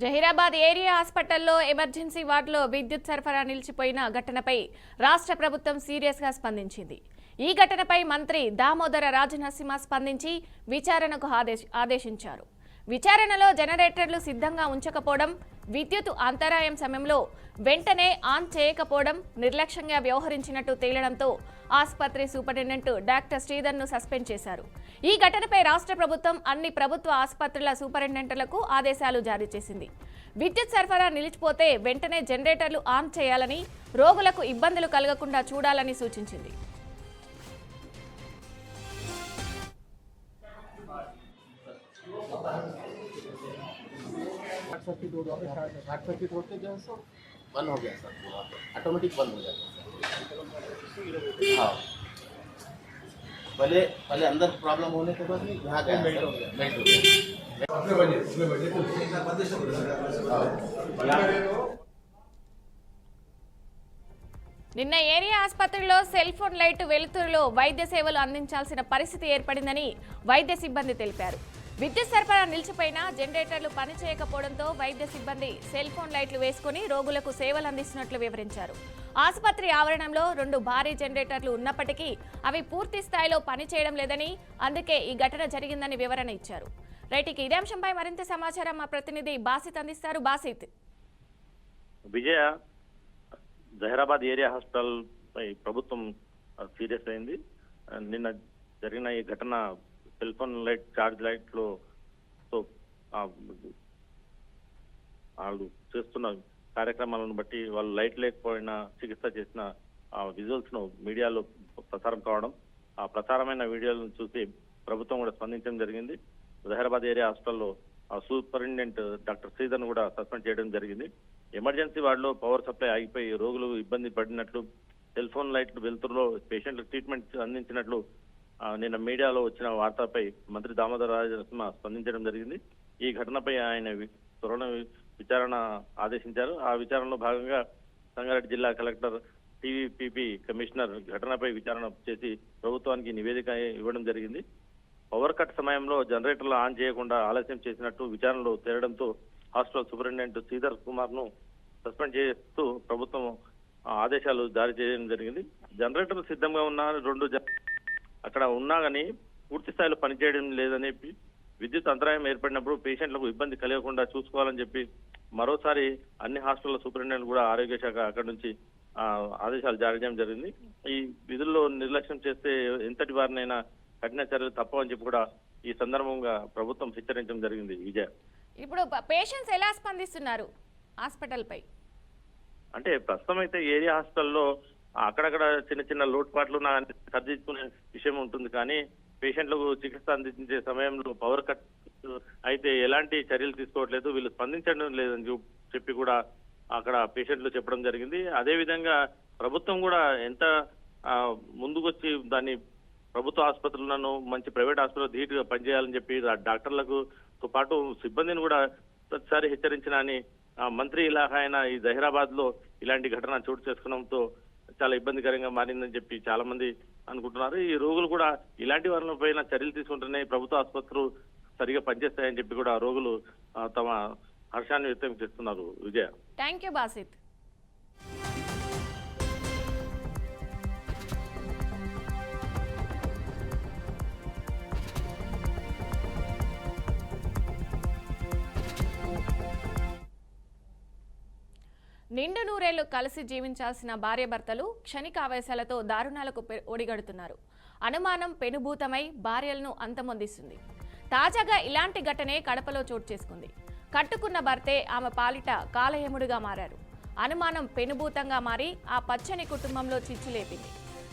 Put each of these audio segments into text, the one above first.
Zaheerabad area హాస్పిటల్లో emergency వార్డులో విద్యుత్ సరఫరా నిలిచిపోయిన ఘటనపై రాష్ట్ర ప్రభుత్వం సీరియస్ గా స్పందించింది. ఈ ఘటనపై మంత్రి దామోదర రాజనరసింహ స్పందించి విచారణకు ఆదేశించారు. విచారణలో జనరేటర్లు సిద్ధంగా ఉంచకపోవడం, విద్యుత్ అంతరాయం సమయంలో వెంటనే ఆన్ చేయకపోవడం, నిర్లక్ష్యంగా వ్యవహరించినట్టు తేలడంతో ఆసుపత్రి సూపరింటెండెంట్ డాక్టర్ శ్రీధర్ను సస్పెండ్ చేశారు. ఈ ఘటనపై రాష్ట్ర ప్రభుత్వం అన్ని ప్రభుత్వ ఆసుపత్రుల సూపరింటెండెంట్లకు ఆదేశాలు జారీ చేసింది. విద్యుత్ సరఫరా నిలిచిపోతే వెంటనే జనరేటర్లు ఆన్ చేయాలని, రోగులకు ఇబ్బందులు కలగకుండా చూడాలని సూచించింది. शॉर्ट सर्किट होते जो है सो बंद हो गया सर, पूरा ऑटोमेटिक बंद हो जाता है। हाँ, पहले अंदर प्रॉब्लम होने के बाद यहाँ गया मेल्ट हो गया। నిన్న ఏరియా ఆసుపత్రిలో సెల్ ఫోన్ లైట్ వెలుతురులో వైద్య సేవలు అందించాల్సిన పరిస్థితి ఏర్పడిందని వైద్య సిబ్బంది తెలిపారు. విద్యుత్ సరఫరా నిలిచిపోయినా జనరేటర్లు పనిచేయకపోవడంతో వైద్య సిబ్బంది సెల్ ఫోన్ లైట్లు వేసుకుని రోగులకు సేవలు అందిస్తున్నట్లు వివరించారు. ఆసుపత్రి ఆవరణంలో 2 భారీ జనరేటర్లు ఉన్నప్పటికీ అవి పూర్తి స్థాయిలో పనిచేయడం లేదని, అందుకే ఈ ఘటన జరిగిందని వివరణ ఇచ్చారు. రైట్కి ఇదే అంశంపై మరింత సమాచారం మా ప్రతినిధి బాసిత్ అందిస్తారు. బాసిత్. విజయ, జహీరాబాద్ ఏరియా హాస్పిటల్ పై ప్రభుత్వం సీరియస్ అయింది. నిన్న జరిగిన ఈ ఘటన సెల్ ఫోన్ లైట్, చార్జ్ లైట్లో వాళ్ళు చేస్తున్న కార్యక్రమాలను బట్టి వాళ్ళు లైట్ లేకపోయినా చికిత్స చేసిన విజువల్స్ ను మీడియాలో ప్రసారం కావడం, ఆ ప్రసారమైన వీడియోలను చూసి ప్రభుత్వం కూడా స్పందించడం జరిగింది. జహీరాబాద్ ఏరియా హాస్పిటల్లో సూపరింటెండెంట్ డాక్టర్ శ్రీధర్ను కూడా సస్పెండ్ చేయడం జరిగింది. ఎమర్జెన్సీ వార్డులో పవర్ సప్లై ఆగిపోయి రోగులు ఇబ్బంది పడినట్లు, సెల్ ఫోన్ లైట్లు వెలుతురులో పేషెంట్లకు ట్రీట్మెంట్ అందించినట్లు నిన్న మీడియాలో వచ్చిన వార్తపై మంత్రి దామోదర రాజనరసింహ స్పందించడం జరిగింది. ఈ ఘటనపై ఆయన త్వరలో విచారణ ఆదేశించారు. ఆ విచారణలో భాగంగా సంగారెడ్డి జిల్లా కలెక్టర్, టీవీపీపీ కమిషనర్ ఘటనపై విచారణ చేసి ప్రభుత్వానికి నివేదిక ఇవ్వడం జరిగింది. పవర్ కట్ సమయంలో జనరేటర్లు ఆన్ చేయకుండా ఆలస్యం చేసినట్టు విచారణలో తేలడంతో హాస్పిటల్ సూపరింటెండెంట్ శ్రీధర్ కుమార్ ను సస్పెండ్ చేస్తూ ప్రభుత్వం ఆదేశాలు జారీ చేయడం జరిగింది. జనరేటర్లు సిద్ధంగా ఉన్న 2 అక్కడ ఉన్నా కానీ పూర్తి స్థాయిలో పనిచేయడం లేదని, విద్యుత్ అంతరాయం ఏర్పడినప్పుడు పేషెంట్లకు ఇబ్బంది కలగకుండా చూసుకోవాలని చెప్పి మరోసారి అన్ని హాస్పిటల్ సూపరింటెండెంట్ కూడా ఆరోగ్య శాఖ అక్కడి నుంచి ఆదేశాలు జారీ చేయడం జరిగింది. ఈ విధుల్లో నిర్లక్ష్యం చేస్తే ఎంతటి వారినైనా కఠిన చర్యలు తప్పవని చెప్పి కూడా ఈ సందర్భంగా ప్రభుత్వం హెచ్చరించడం జరిగింది. విజయ, ఇప్పుడు పేషెంట్స్ ఎలా స్పందిస్తున్నారు హాస్పిటల్ పై? అంటే ప్రస్తుతం అయితే ఏరియా హాస్పిటల్లో అక్కడక్కడ చిన్న చిన్న లోటుపాట్లు సర్దించుకునే విషయం ఉంటుంది, కానీ పేషెంట్లకు చికిత్స అందించే సమయంలో పవర్ కట్ అయితే ఎలాంటి చర్యలు తీసుకోవట్లేదు, వీళ్ళు స్పందించడం లేదని చెప్పి కూడా అక్కడ పేషెంట్లు చెప్పడం జరిగింది. అదే విధంగా ప్రభుత్వం కూడా ఎంత ముందుకొచ్చి దాన్ని ప్రభుత్వ ఆసుపత్రులను మంచి ప్రైవేట్ హాస్పిటల్ ధీటుగా పనిచేయాలని చెప్పి డాక్టర్లకు తో పాటు సిబ్బందిని కూడా ప్రతిసారి హెచ్చరించిన అని మంత్రి ఇలాఖా అయిన ఈ జహీరాబాద్ లో ఇలాంటి ఘటన చోటు చేసుకోవడంతో చాలా ఇబ్బందికరంగా మారిందని చెప్పి చాలా మంది అనుకుంటున్నారు. ఈ రోగులు కూడా ఇలాంటి వారిపైన పైన చర్యలు తీసుకుంటేనే ప్రభుత్వ ఆసుపత్రులు సరిగా పనిచేస్తాయని చెప్పి కూడా రోగులు తమ హర్షాన్ని వ్యక్తం చేస్తున్నారు. విజయ, థ్యాంక్ యూ బాసిత్. నిండు నూరేళ్లు కలిసి జీవించాల్సిన భార్యాభర్తలు క్షణిక ఆవేశాలతో దారుణాలకు ఒడిగడుతున్నారు. అనుమానం పెనుభూతమై భార్యలను అంతమొందిస్తుంది. తాజాగా ఇలాంటి ఘటనే కడపలో చోటు చేసుకుంది. కట్టుకున్న భర్తే ఆమె పాలిట కాలయముడిగా మారారు. అనుమానం పెనుభూతంగా మారి ఆ పచ్చని కుటుంబంలో చిచ్చులేపింది.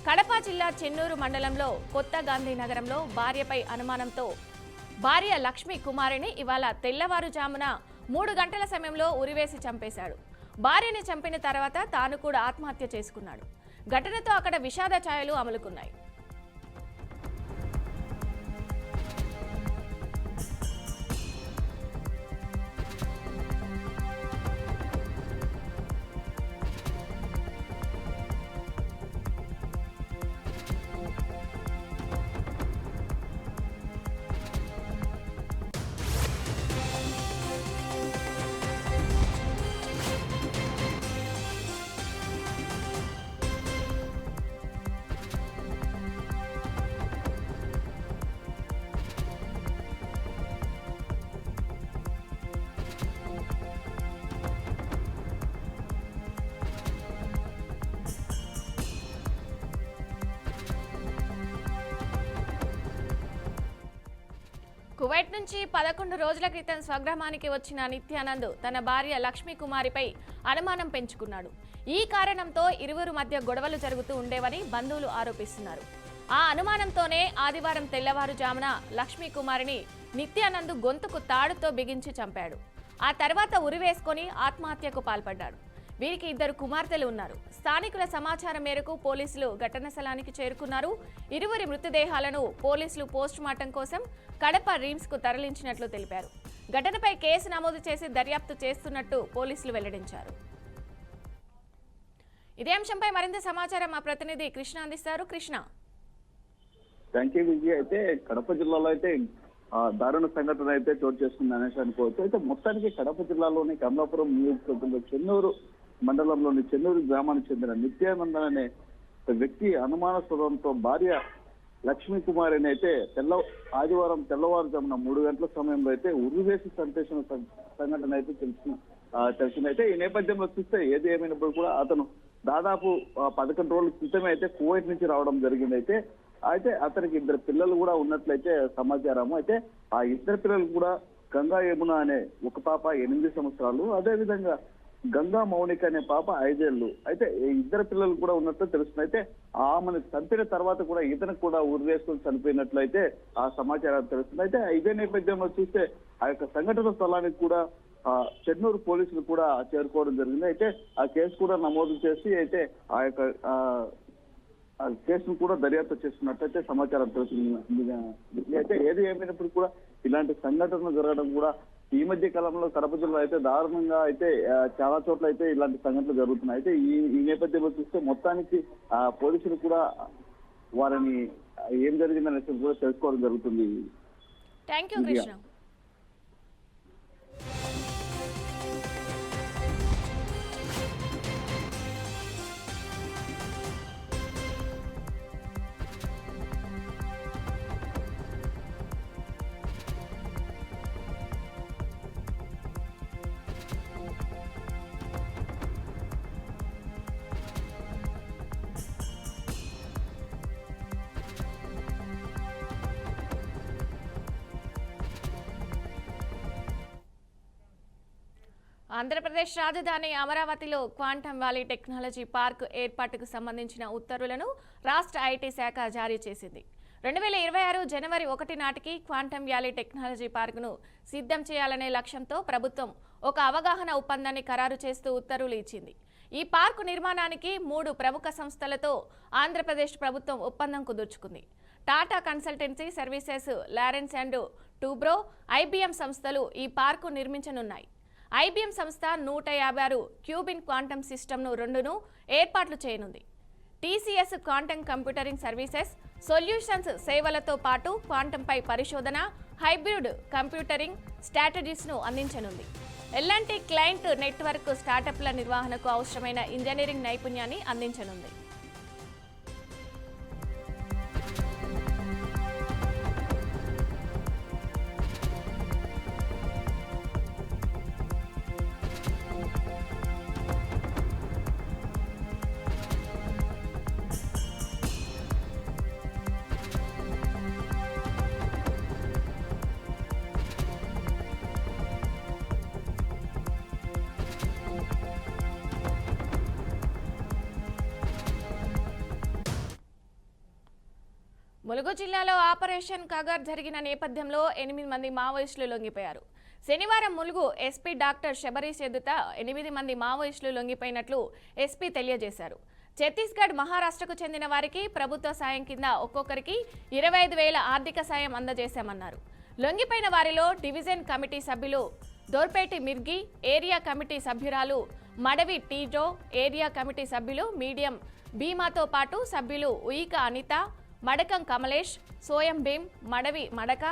కడప జిల్లా చెన్నూరు మండలంలో కొత్త గాంధీ నగరంలో భార్యపై అనుమానంతో భార్య లక్ష్మీ కుమారిని ఇవాళ తెల్లవారుజామున 3 గంటల సమయంలో ఉరివేసి చంపేశాడు. భార్యని చంపిన తర్వాత తాను కూడా ఆత్మహత్య చేసుకున్నాడు. ఘటనతో అక్కడ విషాద ఛాయలు అమలుకున్నాయి. కువైట్ నుంచి 11 రోజుల క్రితం స్వగ్రామానికి వచ్చిన నిత్యానంద్ తన భార్య లక్ష్మీ కుమారిపై అనుమానం పెంచుకున్నాడు. ఈ కారణంతో ఇరువురు మధ్య గొడవలు జరుగుతూ ఉండేవని బంధువులు ఆరోపిస్తున్నారు. ఆ అనుమానంతోనే ఆదివారం తెల్లవారుజామున లక్ష్మీ కుమారిని నిత్యానంద్ గొంతుకు తాడుతో బిగించి చంపాడు. ఆ తర్వాత ఉరివేసుకొని ఆత్మహత్యకు పాల్పడ్డాడు. వీరికి 2 కుమార్తెలు ఉన్నారు. స్థానికుల సమాచారం మేరకు పోలీసులు ఘటనా స్థలానికి చేరుకున్నారు. ఇరువురి మృతదేహాలను పోలీసులు పోస్టుమార్టం కోసం కడప రిమ్స్ కు తరలించినట్లు తెలిపారు. ఘటనపై కేసు నమోదు చేసి దర్యాప్తు చేస్తున్నట్టు పోలీసులు వెల్లడించారు. ఇదే అంశంపై మరింత సమాచారం మా ప్రతినిధి కృష్ణ అందిస్తారు. కృష్ణ. Thank you Vijay. అయితే కడప జిల్లాలో అయితే దారుణ సంఘటన అయితే చోటు చేసుకుంది అనేసి అనుకోవచ్చు. అయితే మొత్తానికి కడప జిల్లాలోని కమలాపురం నియోజకవర్గంలో చెన్నూరు మండలంలోని చెన్నూరు గ్రామానికి చెందిన నిత్యానందన్ అనే వ్యక్తి అనుమానాస్పదంతో భార్య లక్ష్మీ కుమారిని అయితే ఆదివారం తెల్లవారుజామున 3 గంటల సమయంలో అయితే ఉరివేసి చంపేసిన సంఘటన అయితే తెలిసిందైతే ఈ నేపథ్యంలో చూస్తే ఏది ఏమైనప్పుడు కూడా అతను దాదాపు 11 రోజుల క్రితమే అయితే కువైట్ నుంచి రావడం జరిగింది. అయితే అతనికి 2 పిల్లలు కూడా ఉన్నట్లయితే సమాచారము. అయితే ఆ 2 పిల్లలు కూడా గంగా యమున అనే ఒక పాప 8 సంవత్సరాలు, అదే విధంగా గంగా మౌనిక అనే పాప 5 ఏళ్ళు. అయితే 2 పిల్లలు కూడా ఉన్నట్లు తెలుస్తుంది. అయితే ఆమెను చంపిన తర్వాత కూడా ఇతనికి కూడా ఉరివేసుకొని చనిపోయినట్లయితే ఆ సమాచారం తెలుస్తుంది. అయితే ఇదే నేపథ్యంలో చూస్తే ఆ యొక్క సంఘటన స్థలానికి కూడా చెన్నూరు పోలీసులు కూడా చేరుకోవడం జరిగింది. అయితే ఆ కేసు కూడా నమోదు చేసి అయితే ఆ యొక్క కేసును కూడా దర్యాప్తు చేస్తున్నట్లయితే సమాచారం తెలుస్తుంది. అయితే ఏది ఏమైనప్పుడు కూడా ఇలాంటి సంఘటనలు జరగడం కూడా ఈ మధ్య కాలంలో కడప జిల్లా అయితే దారుణంగా అయితే చాలా చోట్ల అయితే ఇలాంటి సంఘటనలు జరుగుతున్నాయి. అయితే ఈ నేపథ్యంలో చూస్తే మొత్తానికి పోలీసులు కూడా వారిని ఏం జరిగిందనే కూడా తెలుసుకోవడం జరుగుతుంది. Thank you Krishna. ఆంధ్రప్రదేశ్ రాజధాని అమరావతిలో క్వాంటమ్ వ్యాలీ టెక్నాలజీ పార్క్ ఏర్పాటుకు సంబంధించిన ఉత్తర్వులను రాష్ట్ర ఐటీ శాఖ జారీ చేసింది. 2026 జనవరి 1 నాటికి క్వాంటమ్ వ్యాలీ టెక్నాలజీ పార్కును సిద్ధం చేయాలనే లక్ష్యంతో ప్రభుత్వం ఒక అవగాహన ఒప్పందాన్ని ఖరారు చేస్తూ ఉత్తర్వులు ఇచ్చింది. ఈ పార్కు నిర్మాణానికి 3 ప్రముఖ సంస్థలతో ఆంధ్రప్రదేశ్ ప్రభుత్వం ఒప్పందం కుదుర్చుకుంది. టాటా కన్సల్టెన్సీ సర్వీసెస్, లారెన్స్ అండ్ టూబ్రో, ఐబీఎం సంస్థలు ఈ పార్కు నిర్మించనున్నాయి. ఐబీఎం సంస్థ 156 క్యూబిన్ క్వాంటమ్ సిస్టమ్ను 2ను ఏర్పాట్లు చేయనుంది. TCS quantum computering services solutions సేవలతో పాటు క్వాంటంపై పరిశోధన, హైబ్రిడ్ కంప్యూటరింగ్ స్ట్రాటజీస్ను అందించనుంది. ఎల్ఎన్టీ క్లయింట్ నెట్వర్క్ స్టార్టప్ల నిర్వహణకు అవసరమైన ఇంజనీరింగ్ నైపుణ్యాన్ని అందించనుంది. ములుగు జిల్లాలో ఆపరేషన్ కగర్ జరిగిన నేపథ్యంలో 8 మంది మావోయిస్టులు లొంగిపోయారు. శనివారం ములుగు ఎస్పీ డాక్టర్ శబరీష్ ఎదుట 8 మంది మావోయిస్టులు లొంగిపోయినట్లు ఎస్పీ తెలియజేశారు. ఛత్తీస్గఢ్, మహారాష్ట్రకు చెందిన వారికి ప్రభుత్వ సాయం కింద ఒక్కొక్కరికి 25,000 ఆర్థిక సాయం అందజేశామన్నారు. లొంగిపోయిన వారిలో డివిజన్ కమిటీ సభ్యులు దోర్పేటి మిర్గి, ఏరియా కమిటీ సభ్యురాలు మడవి టీజో, ఏరియా కమిటీ సభ్యులు మీడియం భీమాతో పాటు సభ్యులు ఉయిక అనిత, మడకం కమలేష్, సోయం భీమ్, మడవి మడక,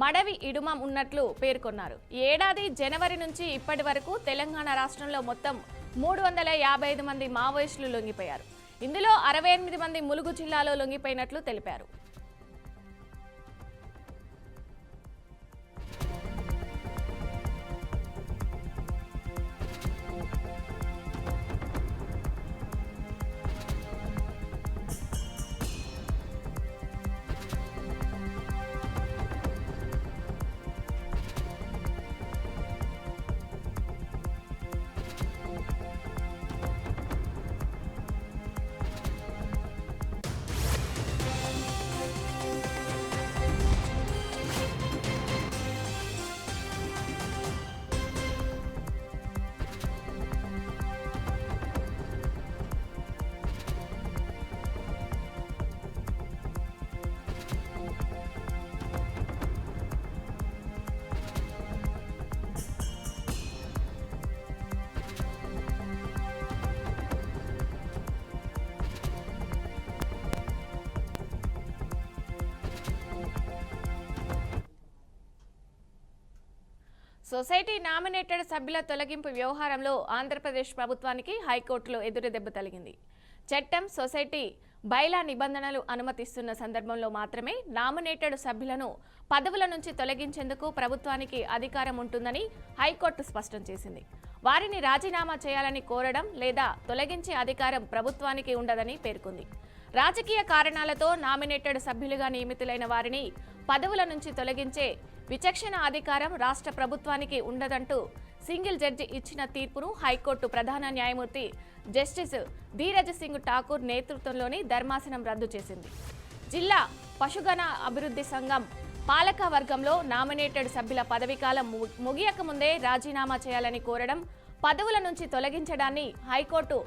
మడవి ఇడుమం ఉన్నట్లు పేర్కొన్నారు. ఈ ఏడాది జనవరి నుంచి ఇప్పటి వరకు తెలంగాణ రాష్ట్రంలో మొత్తం 355 మంది మావోయిస్టులు లొంగిపోయారు. ఇందులో 68 మంది ములుగు జిల్లాలో లొంగిపోయినట్లు తెలిపారు. సొసైటీ నామినేటెడ్ సభ్యుల తొలగింపు వ్యవహారంలో ఆంధ్రప్రదేశ్ ప్రభుత్వానికి హైకోర్టులో ఎదురుదెబ్బ తగిలింది. చట్టం, సొసైటీ బైలా నిబంధనలు అనుమతిస్తున్న సందర్భంలో మాత్రమే నామినేటెడ్ సభ్యులను పదవుల నుంచి తొలగించేందుకు ప్రభుత్వానికి అధికారం ఉంటుందని హైకోర్టు స్పష్టం చేసింది. వారిని రాజీనామా చేయాలని కోరడం లేదా తొలగించే అధికారం ప్రభుత్వానికి ఉండదని పేర్కొంది. రాజకీయ కారణాలతో నామినేటెడ్ సభ్యులుగా నియమితులైన వారిని పదవుల నుంచి తొలగించే విచక్షణ అధికారం రాష్ట్ర ప్రభుత్వానికి ఉండదంటూ సింగిల్ జడ్జి ఇచ్చిన తీర్పును హైకోర్టు ప్రధాన న్యాయమూర్తి జస్టిస్ ధీరజ్ సింగ్ ఠాకూర్ నేతృత్వంలోని ధర్మాసనం రద్దు చేసింది. జిల్లా పశుగణ అభివృద్ధి సంఘం పాలక వర్గంలో నామినేటెడ్ సభ్యుల పదవీకాలం ముగియక ముందే రాజీనామా చేయాలని కోరడం, పదవుల నుంచి తొలగించడాన్ని హైకోర్టు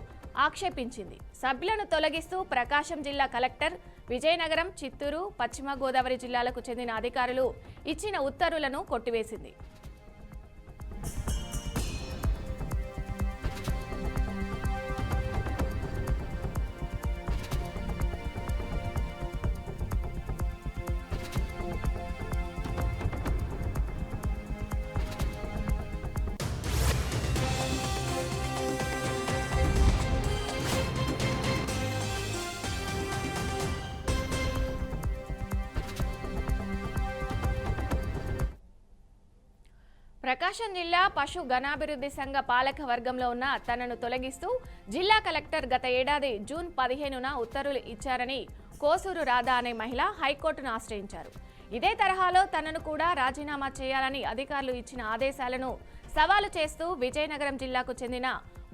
ఆక్షేపించింది. సభ్యులను తొలగిస్తూ ప్రకాశం జిల్లా కలెక్టర్, విజయనగరం, చిత్తూరు, పశ్చిమ గోదావరి జిల్లాలకు చెందిన అధికారులు ఇచ్చిన ఉత్తర్వులను కొట్టివేసింది. ప్రకాశం జిల్లా పశు గణాభివృద్ధి సంఘ పాలక వర్గంలో ఉన్న తనను తొలగిస్తూ జిల్లా కలెక్టర్ గత ఏడాది జూన్ 15న ఉత్తర్వులు ఇచ్చారని కోసూరు రాధా అనే మహిళ హైకోర్టును ఆశ్రయించారు. ఇదే తరహాలో తనను కూడా రాజీనామా చేయాలని అధికారులు ఇచ్చిన ఆదేశాలను సవాలు చేస్తూ విజయనగరం జిల్లాకు చెందిన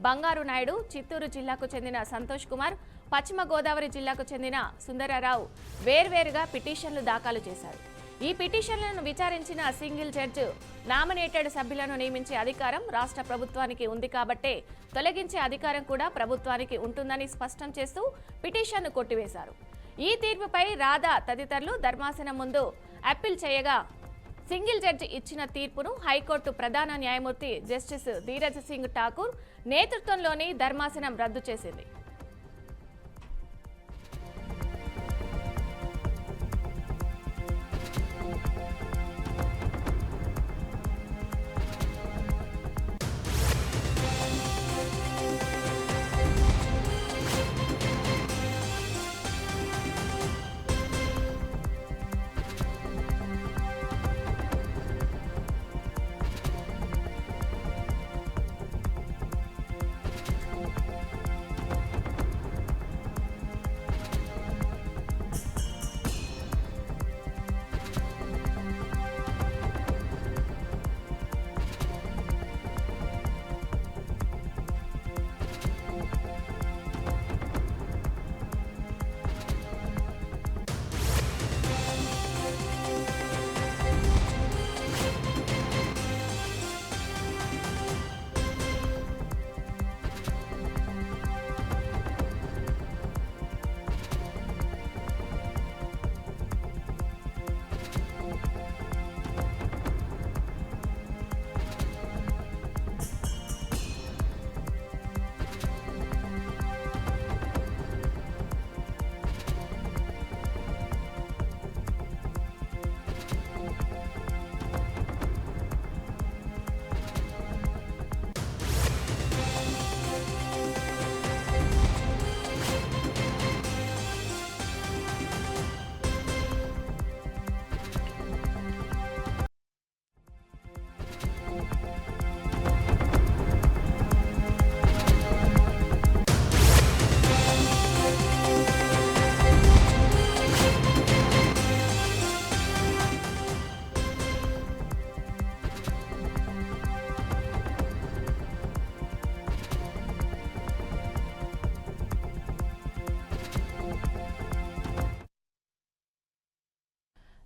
బంగారు నాయుడు, చిత్తూరు జిల్లాకు చెందిన సంతోష్ కుమార్, పశ్చిమ గోదావరి జిల్లాకు చెందిన సుందరరావు వేర్వేరుగా పిటిషన్లు దాఖలు చేశారు. ఈ పిటిషన్లను విచారించిన సింగిల్ జడ్జి నామినేటెడ్ సభ్యులను నియమించే అధికారం రాష్ట్ర ప్రభుత్వానికి ఉంది కాబట్టే తొలగించే అధికారం కూడా ప్రభుత్వానికి ఉంటుందని స్పష్టం చేస్తూ పిటిషన్ను కొట్టివేశారు. ఈ తీర్పుపై రాధా తదితరులు ధర్మాసనం ముందు అప్పీల్ చేయగా సింగిల్ జడ్జి ఇచ్చిన తీర్పును హైకోర్టు ప్రధాన న్యాయమూర్తి జస్టిస్ ధీరజ్ సింగ్ ఠాకూర్ నేతృత్వంలోని ధర్మాసనం రద్దు చేసింది.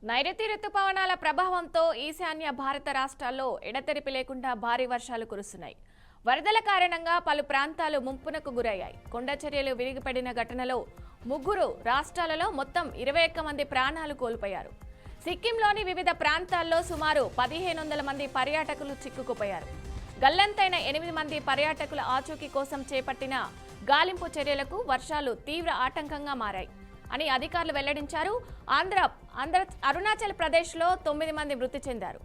నైరుతి రుతుపవనాల ప్రభావంతో ఈశాన్య భారత రాష్ట్రాల్లో ఎడతెరిపి లేకుండా భారీ వర్షాలు కురుస్తున్నాయి. వరదల కారణంగా పలు ప్రాంతాలు ముంపునకు గురయ్యాయి. కొండచర్యలు విరిగిపడిన ఘటనలో 3 రాష్ట్రాలలో మొత్తం 21 మంది ప్రాణాలు కోల్పోయారు. సిక్కింలోని వివిధ ప్రాంతాల్లో సుమారు 1500 మంది పర్యాటకులు చిక్కుకుపోయారు. గల్లంతైన 8 మంది పర్యాటకుల ఆచూకీ కోసం చేపట్టిన గాలింపు చర్యలకు వర్షాలు తీవ్ర ఆటంకంగా మారాయి అని అధికారులు వెల్లడించారు. అరుణాచల్ ప్రదేశ్లో 9 మంది మృతి చెందారు.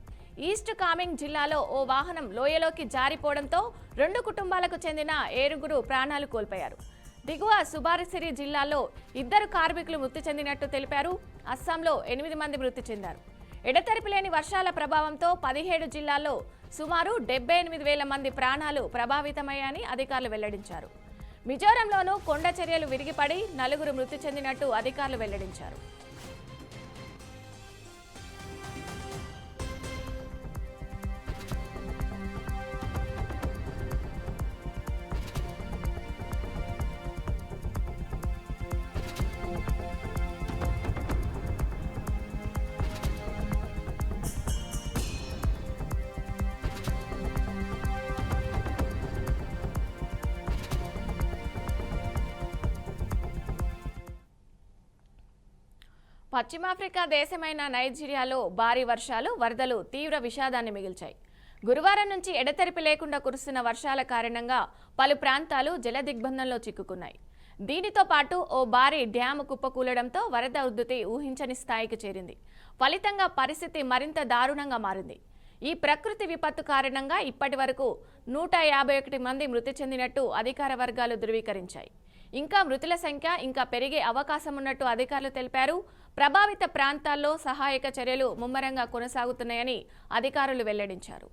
ఈస్ట్ కామింగ్ జిల్లాలో ఓ వాహనం లోయలోకి జారిపోవడంతో 2 కుటుంబాలకు చెందిన 7 ప్రాణాలు కోల్పోయారు. దిగువ సుబారిసిరి జిల్లాలో 2 కార్మికులు మృతి చెందినట్టు తెలిపారు. అస్సాంలో 8 మంది మృతి చెందారు. ఎడతెరిపి లేని వర్షాల ప్రభావంతో 17 జిల్లాల్లో సుమారు 78,000 మంది ప్రాణాలు ప్రభావితమయ్యాయని అధికారులు వెల్లడించారు. మిజోరంలోనూ కొండ చర్యలు విరిగిపడి 4 మృతి చెందినట్టు అధికారులు వెల్లడించారు. పశ్చిమాఫ్రికా దేశమైన నైజీరియాలో భారీ వర్షాలు, వరదలు తీవ్ర విషాదాన్ని మిగిల్చాయి. గురువారం నుంచి ఎడతెరిపి లేకుండా కురుస్తున్న వర్షాల కారణంగా పలు ప్రాంతాలు జలదిగ్బంధంలో చిక్కుకున్నాయి. దీనితో పాటు ఓ భారీ డ్యాము కుప్పకూలడంతో వరద ఉధృతి ఊహించని స్థాయికి చేరింది. ఫలితంగా పరిస్థితి మరింత దారుణంగా మారింది. ఈ ప్రకృతి విపత్తు కారణంగా ఇప్పటి వరకు 151 మంది మృతి చెందినట్టు అధికార వర్గాలు ధృవీకరించాయి. ఇంకా మృతుల సంఖ్య ఇంకా పెరిగే అవకాశం ఉన్నట్టు అధికారులు తెలిపారు. ప్రభావిత ప్రాంతాల్లో సహాయక చర్యలు ముమ్మరంగా కొనసాగుతున్నాయని అధికారులు వెల్లడించారు.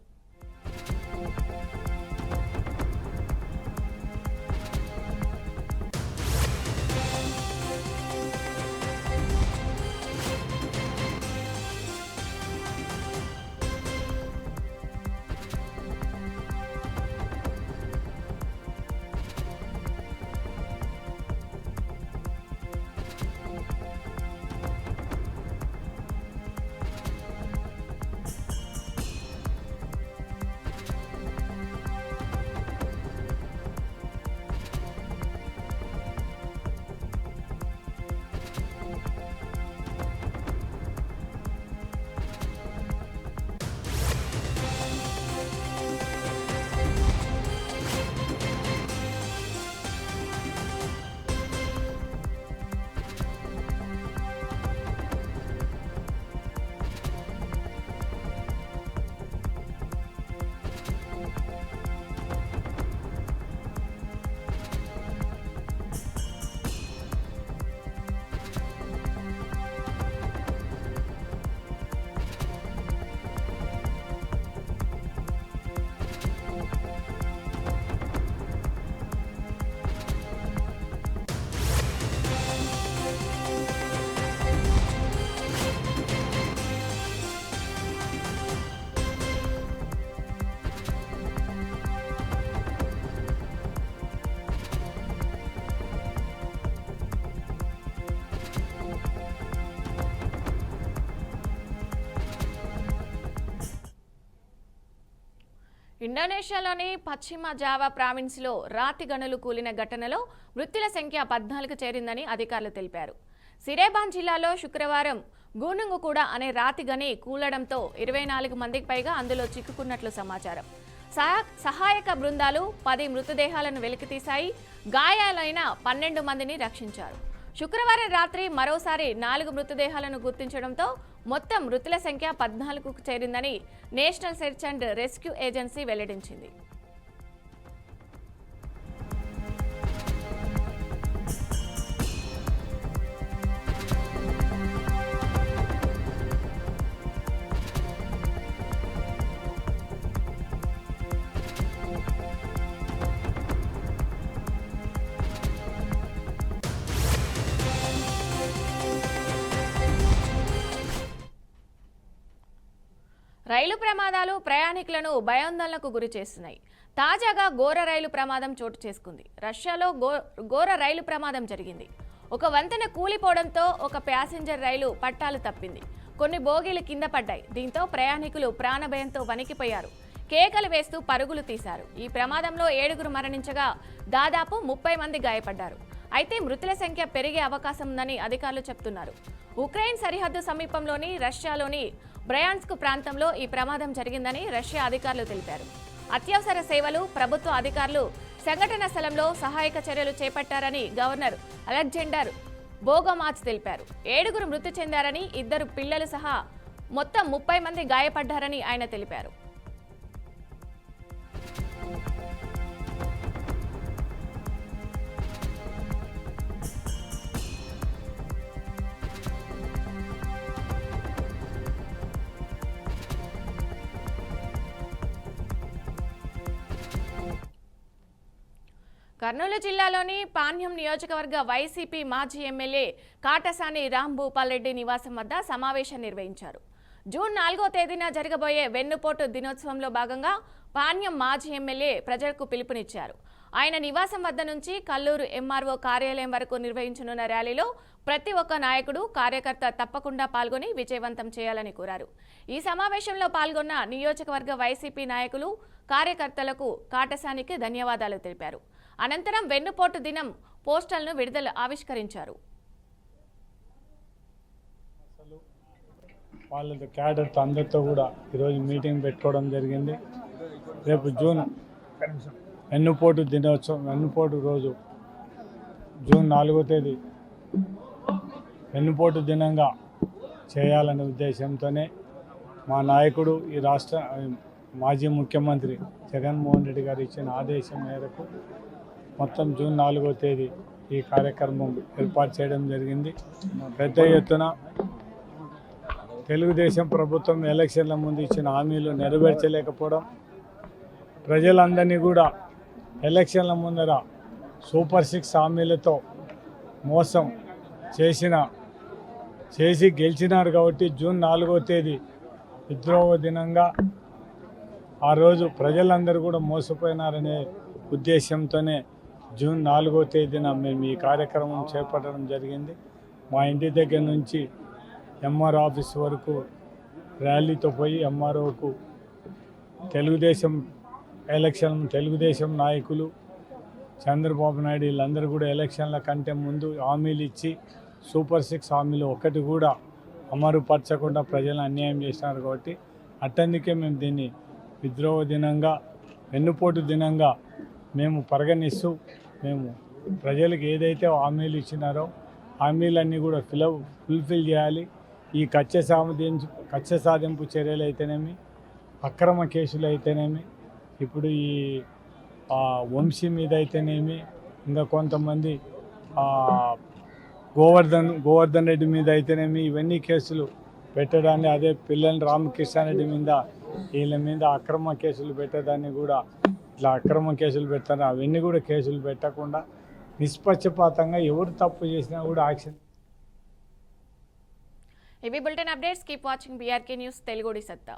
ఇండోనేషియాలోని పశ్చిమ జావా ప్రావిన్స్లో రాతి గనులు కూలిన ఘటనలో మృతుల సంఖ్య 14కు చేరిందని అధికారులు తెలిపారు. సిరేబాన్ జిల్లాలో శుక్రవారం గూనుంగు కూడా అనే రాతి గని కూలడంతో 24 మందికి పైగా అందులో చిక్కుకున్నట్లు సమాచారం. సహాయక బృందాలు 10 మృతదేహాలను వెలికితీశాయి. గాయాలైన 12 మందిని రక్షించారు. శుక్రవారం రాత్రి మరోసారి 4 మృతదేహాలను గుర్తించడంతో మొత్తం మృతుల సంఖ్య 14కు చేరిందని national search and rescue agency వెల్లడించింది. రైలు ప్రమాదాలు ప్రయాణికులను భయాందోళనకు గురి చేస్తున్నాయి. తాజాగా ఘోర రైలు ప్రమాదం చోటు చేసుకుంది. రష్యాలో ఘోర రైలు ప్రమాదం జరిగింది. ఒక వంతెన కూలిపోవడంతో ఒక ప్యాసింజర్ రైలు పట్టాలు తప్పింది. కొన్ని బోగీలు కింద పడ్డాయి. దీంతో ప్రయాణికులు ప్రాణభయంతో వణికిపోయారు. కేకలు వేస్తూ పరుగులు తీశారు. ఈ ప్రమాదంలో 7 మరణించగా దాదాపు 30 మంది గాయపడ్డారు. అయితే మృతుల సంఖ్య పెరిగే అవకాశం ఉందని అధికారులు చెప్తున్నారు. ఉక్రెయిన్ సరిహద్దు సమీపంలోని రష్యాలోని బ్రయాన్స్క్ ప్రాంతంలో ఈ ప్రమాదం జరిగిందని రష్యా అధికారులు తెలిపారు. అత్యవసర సేవలు, ప్రభుత్వ అధికారులు సంఘటన స్థలంలో సహాయక చర్యలు చేపట్టారని గవర్నర్ అలెగ్జాండర్ బోగోమాచ్ తెలిపారు. 7 మృతి చెందారని, 2 పిల్లలు సహా మొత్తం 30 మంది గాయపడ్డారని ఆయన తెలిపారు. కర్నూలు జిల్లాలోని పాణ్యం నియోజకవర్గ వైసీపీ మాజీ ఎమ్మెల్యే కాటసాని రాంభూపాల్ రెడ్డి నివాసం వద్ద సమావేశం నిర్వహించారు. జూన్ 4వ తేదీన జరగబోయే వెన్నుపోటు దినోత్సవంలో భాగంగా పాణ్యం మాజీ ఎమ్మెల్యే ప్రజలకు పిలుపునిచ్చారు. ఆయన నివాసం వద్ద నుంచి కల్లూరు ఎంఆర్ఓ కార్యాలయం వరకు నిర్వహించనున్న ర్యాలీలో ప్రతి ఒక్క నాయకుడు కార్యకర్త తప్పకుండా పాల్గొని విజయవంతం చేయాలని కోరారు. ఈ సమావేశంలో పాల్గొన్న నియోజకవర్గ వైసీపీ నాయకులు కార్యకర్తలకు కాటసానికి ధన్యవాదాలు తెలిపారు. అనంతరం వెన్నుపోటు దినం పోస్టర్లను విడుదల ఆవిష్కరించారు. వాళ్ళ క్యాడర్తో అందరితో కూడా ఈరోజు మీటింగ్ పెట్టుకోవడం జరిగింది. రేపు జూన్ వెన్నుపోటు దినోత్సవం, వెన్నుపోటు రోజు జూన్ 4వ తేదీ వెన్నుపోటు దినంగా చేయాలనే ఉద్దేశంతోనే మా నాయకుడు ఈ రాష్ట్ర మాజీ ముఖ్యమంత్రి జగన్మోహన్ రెడ్డి గారు ఇచ్చిన ఆదేశం మేరకు మొత్తం జూన్ 4వ తేదీ ఈ కార్యక్రమం ఏర్పాటు చేయడం జరిగింది. పెద్ద ఎత్తున తెలుగుదేశం ప్రభుత్వం ఎలక్షన్ల ముందు ఇచ్చిన హామీలు నెరవేర్చలేకపోవడం, ప్రజలందరినీ కూడా ఎలక్షన్ల ముందర సూపర్ 6 హామీలతో మోసం చేసి గెలిచినారు. కాబట్టి జూన్ 4వ తేదీ విద్రోహ దినంగా ఆ రోజు ప్రజలందరూ కూడా మోసపోయినారనే ఉద్దేశంతోనే జూన్ 4వ తేదీన మేము ఈ కార్యక్రమం చేపట్టడం జరిగింది. మా ఇంటి దగ్గర నుంచి ఎంఆర్ఓ ఆఫీస్ వరకు ర్యాలీతో పోయి ఎంఆర్ఓకు తెలుగుదేశం నాయకులు చంద్రబాబు నాయుడు వీళ్ళందరూ కూడా ఎలక్షన్ల కంటే ముందు హామీలు ఇచ్చి సూపర్ 6 హామీలు ఒకటి కూడా అమలుపరచకుండా ప్రజలను అన్యాయం చేసినారు. కాబట్టి అట్టందుకే మేము దీన్ని విద్రోహ దినంగా, వెన్నుపోటు దినంగా మేము పరిగణిస్తూ మేము ప్రజలకు ఏదైతే హామీలు ఇచ్చినారో హామీలన్నీ కూడా ఫుల్ఫిల్ చేయాలి. ఈ కక్ష సాధింపు చర్యలు అయితేనేమి, అక్రమ కేసులు అయితేనేమి, ఇప్పుడు ఈ వంశీ మీద అయితేనేమి, ఇంకా కొంతమంది గోవర్ధన్ రెడ్డి మీద అయితేనేమి, ఇవన్నీ కేసులు పెట్టడాన్ని, అదే పిల్లల రామకృష్ణారెడ్డి మీద వీళ్ళ మీద అక్రమ కేసులు పెట్టేదాన్ని కూడా ఇట్లా అక్రమ కేసులు పెడతారు. అవన్నీ కూడా కేసులు పెట్టకుండా నిష్పక్షపాతంగా ఎవరు తప్పు చేసినా కూడా యాక్షన్. ఇవి bulletin updates. Keep watching BRK news తెలుగుడి సత్తా.